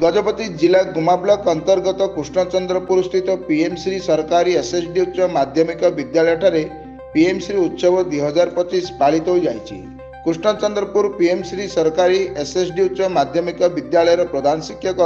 गजपति जिला गुमा ब्लॉक अंतर्गत कृष्णचंद्रपुर स्थित पीएमश्री सरकारी एसएसडी उच्च माध्यमिक विद्यालय ठारे पीएमश्री उत्सव 2025 पालित हो जाइछि। कृष्णचंद्रपुर पीएमश्री सरकारी एसएसडी उच्च माध्यमिक विद्यालय प्रधान शिक्षक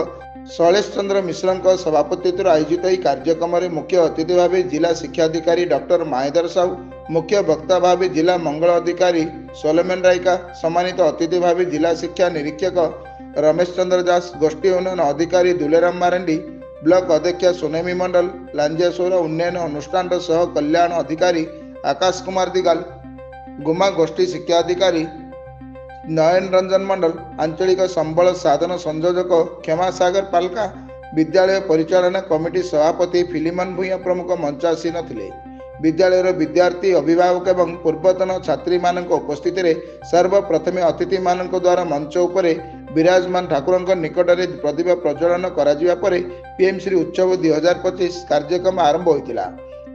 शैलेश चंद्र मिश्र सभापतित्व आयोजित यह कार्यक्रम में मुख्य अतिथि भाव जिला शिक्षाधिकारी डॉक्टर माहेदर साहू, मुख्य वक्ता भाव जिला मंगल अधिकारी सोलोमन रायका, सम्मानित अतिथि भाव जिला शिक्षा निरीक्षक रमेश चंद्र दास, गोष्ठी उन्नयन अधिकारी दुलेराम मारंडी, ब्लॉक अध्यक्ष सोनेमी मंडल, लांजेश्वर उन्नयन अनुष्ठान सह कल्याण अधिकारी आकाश कुमार दिगाल, गुमा गोष्ठी शिक्षाधिकारी नयन रंजन मंडल, आंचलिक संबल साधन संयोजक क्षमा सागर पालका, विद्यालय परिचालना कमिटी सभापति फिलिमन भूया प्रमुख मंचासीन थिले। विद्यालय विद्यार्थी अभिभावक एवं पूर्वतन छात्री मानक उपस्थिति रे सर्वप्रथमे अतिथि मानक द्वारा मंच उपरे विराजमान ठाकुर निकट में प्रदीप प्रज्वलन करा परे पीएमश्री उत्सव 2025 कार्यक्रम आरंभ होइतिला।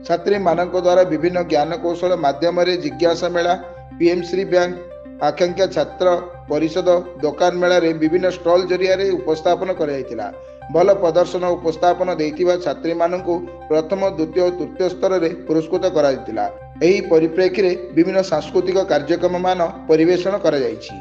छात्री मानक द्वारा विभिन्न ज्ञान कौशल माध्यम जिज्ञासा मेला, पीएमश्री बैंक, आकांक्षा छात्र परिषद दुकान मेला रे विभिन्न स्टॉल जरिया उपस्थापन कराइतिला। भल प्रदर्शन उपस्थापन देइतिबा छात्री मानकु प्रथम, द्वितीय और तृतीय स्तर में पुरस्कृत कराइतिला। एही परिप्रेक्षी रे विभिन्न सांस्कृतिक कार्यक्रम मान परिवेषण करा जाइछि।